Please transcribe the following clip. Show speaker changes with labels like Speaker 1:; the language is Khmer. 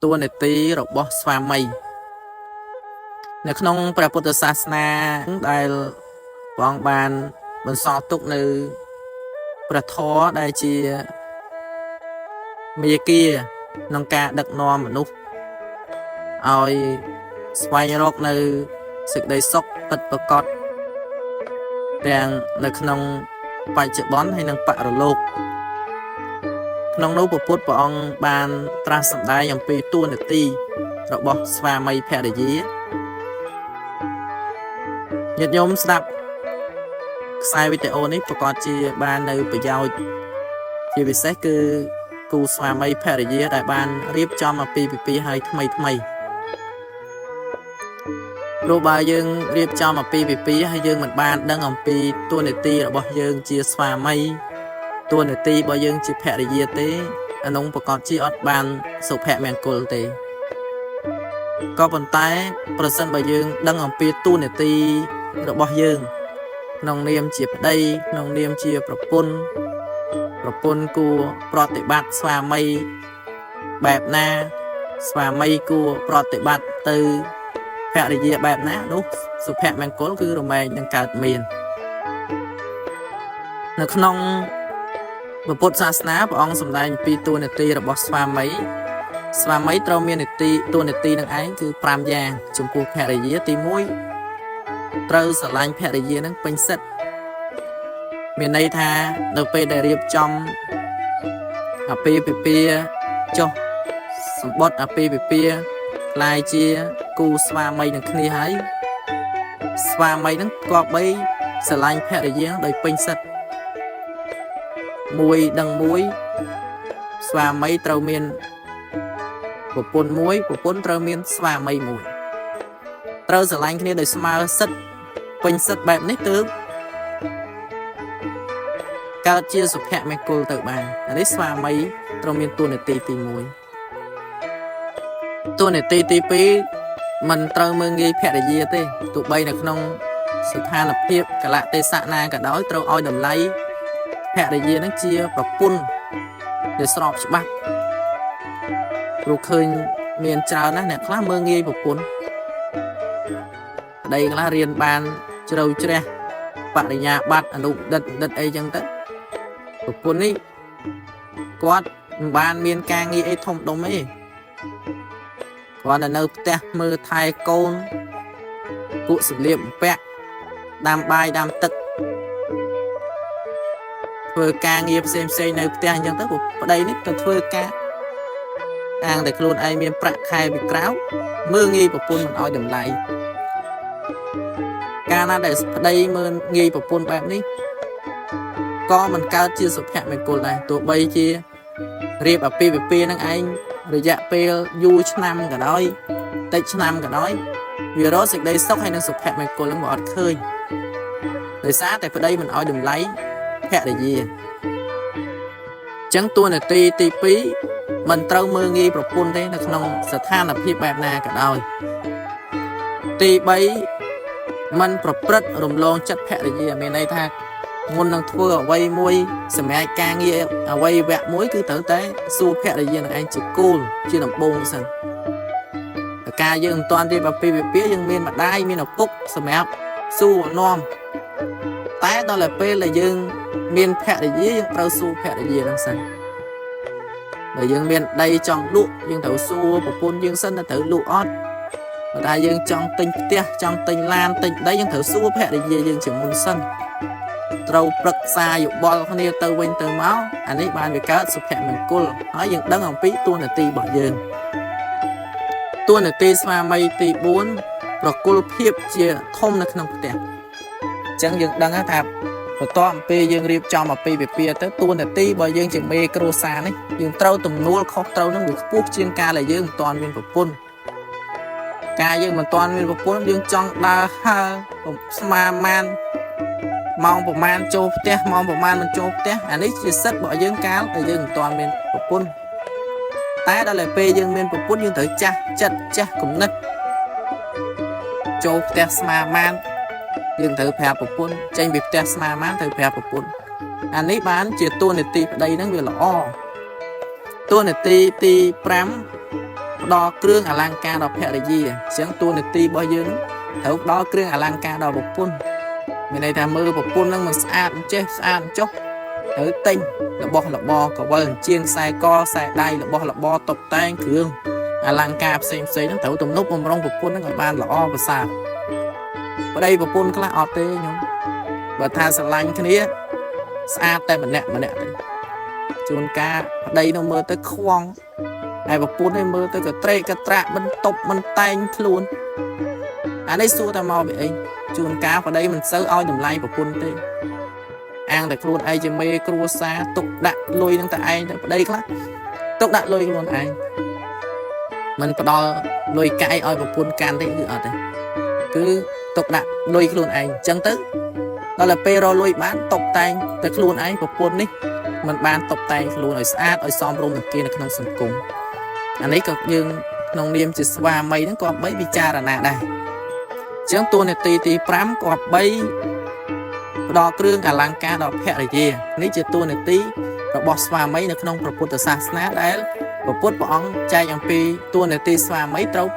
Speaker 1: tua nệ tí rồi bỏ xóa mâyในក្នុងព្រះពុទ្ធសាសនាដែលបងបានបន្សល់ទុកនៅព្រះធម៌ដែលជាមេគាក្នុងការដឹកនាំមនុស្សឲ្យស្វែងរកនៅសេចក្តីសុខពិតប្រាកដទាំងនៅក្នុងបច្ចុប្បន្នហើយនិងបរលោកក្នុងនោះព្រះពុទ្ធព្រះអង្គបានត្រាស់សម្ដែងអំពីតួនាទីរបស់ស្វាមីភរិយាញាតិញោមស្ដាប់ខ្សែវីដេអូនេះប្រកាសជាបាននៅប្រយោជន៍ជាពិសេសគឺគូស្វាមីភរិយាដែលបានរៀបចំអំពីពិធីឲ្យថ្មីព្រោះបើយើងរៀបចំអំពីពិធីហើយយើងមិនបានដឹងអំពីតួនាទីរបស់យើងជាស្វាមីតួនាទីរបស់យើងជាភរិយាទេអានោះប្រកាសជាអត់បានសុភមង្គលទេក៏ប៉ុន្តែប្រសិនបើយើងដឹងអំពីតួនាទីរបស់យើងក្នុងនាមជាប្តីក្នុងនាមជាប្រពន្ធគួរប្រតិបត្តិស្វាមីបែបណាស្វាមីគួរប្រតិបត្តិទៅភរិយាបែបណានោះសុភមង្គលគឺរមែងនឹងកើតមាននៅក្នុងពុទ្ធសាសនាព្រះអង្គសម្ដែងពីតួនាទីរបស់ស្វាមីត្រូវមានតួនាទីនឹងឯងគឺ5យ៉ាងចំពោះភរិយាទី1ត្រូវស្រឡាញ់ភរិយានឹងពេញសិទ្ធមានន័យថានៅពេលដែលរៀបចំអាពាហ៍ពិពាហ៍ចុះសម្បត្តិអាពាហ៍ពិពាហ៍ក្លាយជាគូស្វាមីនឹងគ្នាហើយស្វាមីនឹងគប្បីស្រឡាញ់ភរិយាដោយពេញសិទ្ធមួយដឹងមួយស្វាមីត្រូវមានប្រពន្ធមួយប្រពន្ធត្រូវមានស្វាមីមួយត្រូវស្រឡាញ់គ្នាដោយស្មើសិទ្ធពេញសិទ្ធបែបនេះទើបកើតជាសុភមង្គលទៅបានអានេះស្វាមីត្រូវមានតួនាទីទី1តួនាទីទី2មិនត្រូវមើលងាយភរិយាទេទោះបីនៅក្នុងស្ថានភាពកលៈទេសៈណាក៏ដោយត្រូវឲ្យតម្លៃភរិយានឹងជាប្រពន្ធដែលស្របច្បាប់ព្រោះឃើញមានច្រើនណាស់អ្នកខ្លះមើលងាយប្រពន្ធប្តីខ្លះរៀនបានជ្រៅជ្រះបរិញ្ញាបត្រអនុឌិតអីចឹងទៅប្រពន្ធនេះគាត់មិនបានមានការងារអីធំដុំទេគាត់នៅផ្ទះមើលថែកូនពួកសម្លៀកបំពាក់ដាំបាយដាំទឹកធ្វើការងារផ្សេងនៅផ្ទះអញ្ចឹងទៅប្តីនេះទៅធ្វើការអាងតែខ្លួនឯងមានប្រាក់ខែពីក្រៅមើលងាយប្រពន្ធមិនឲ្យតម្លៃកាលណាដែលប្តីមើលងាយប្រពន្ធបែបនេះក៏មិនកើតជាសុភមង្គលដែរទោះបីជារៀបអាពាហ៍ពិពាហ៍នឹងឯងរយៈពេលយូរឆ្នាំក៏ដោយតិចឆ្នាំក៏ដោយវារកសេចក្តីសុខហើយនឹងសុភមង្គលនឹងមកអត់ឃើញដោយសារតែប្តីមិនឲ្យតម្លៃភរិយាចឹងតួនាទីទី2មិនត្រូវមើលងាយប្រពន្ធទេនៅក្នុងស្ថានភាពបែបណាក៏ដោយទី3មិនប្រព្រឹត្តរំលងចិត្តភរិយាមានន័យថាមុននឹងធ្វើអ្វីមួយសម្រាប់ការងារអ្វីវគ្គមួយគឺត្រូវតែសួរភរិយានឹងឯងជាគោលជាដំបូងសិនការយើងមិនទាន់រៀបអាពាហ៍ពិពាហ៍យើងមានម្ដាយមានឪពុកសម្រាប់សួរនាំតែដល់តែពេលដែលយើងមានភរិយាយើងត្រូវសួរភរិយានឹងសិនបើយើងមានដីចង់លក់យើងត្រូវសួរប្រពន្ធយើងសិនថាត្រូវលក់អត់បើថាយើងចង់ទិញផ្ទះចង់ទិញឡានទិញដីយើងត្រូវសួរភរិយាយើងជាមុនសិនត្រូវប្រឹក្សាយោបល់គ្នាទៅវិញទៅមកអានេះបានវាកើតសុភមង្គលហើយយើងដឹងអំពីតួនាទីរបស់យើងតួនាទីស្វាមីទី4ប្រគល់ភាពជាធំនៅក្នុងផ្ទះអញ្ចឹងយើងដឹងថាបន្ទាប់ពីយើងរៀបចំអាពាហ៍ពិពាហ៍ទៅតួនាទីរបស់យើងជាមេគ្រួសារនេះយើងត្រូវទំនួលខុសត្រូវនឹងវាខ្ពស់ជាងការដែលយើងមិនទាន់មានប្រពន្ធការយើងមិនទាន់មានប្រពន្ធយើងចង់ដើរហើរស្មាមានម៉ោងប្រហែលចូលផ្ទះម៉ោងប្រហែលមិនចូលផ្ទះអានេះជាសិទ្ធិរបស់យើងកាលដែលយើងមិនទាន់មានប្រពន្ធតែដល់តែពេលយើងមានប្រពន្ធយើងត្រូវចាស់ចិត្តចាស់គំនិតចូលផ្ទះស្មាមានយើងត្រូវប្រាប់ប្រពន្ធចេញពីផ្ទះស្មាមានត្រូវប្រាប់ប្រពន្ធអានេះបានជាតួនាទីប្តីហ្នឹងវាល្អតួនាទីទី5 đo krương à lang ca đo phẹ là gì chẳng tu này ti bao nhiêu thấu đo krương à lang ca đo bột pun mình này tham mơ bột pun năng mình sát chốc thấu tinh là bo có vần chiên sai co sai đai là bo tập tan krương à lang ca xem nó thấu tụm nút bông bột pun nó gọi ban là o và sao ở đây bột pun là ọt tê nhung và tha sờ lanh cái này sát tay mình nè chuồn ca đây nó mơ tới khoang ai bọc pun hay mơ tới cái trạ bên tộc bên tay luôn anh ấy xua ta mau bị anh chuồn cá vào đây mình sớ oi đùm lay bọc pun tê ăn được luôn ai chỉ mê cua xa tục đặt lôi đang tại ai đây khác tục đặt lôi luôn anh mình có đo lôi cái oi bọc pun can đấy cứ tục đặt lôi luôn anh chân tức đó là pero lôi bán tộc tay tới luôn anh bọc pun đi mình ban tộc tay luôn ở sát ở xóm rôm kia là không sân cùng anh ấy cực nhưng nông niệm chỉ qua mấy nó có mấy bị cha là nè đây chẳng tôi này tì pram có bay đo krương à lang ca đo phẹ là gì nếu chỉ tôi này tí nó bỏ xóa mấy nó không propose sa đấy propose bọn trai yang pi tôi này tí xóa mấy trâu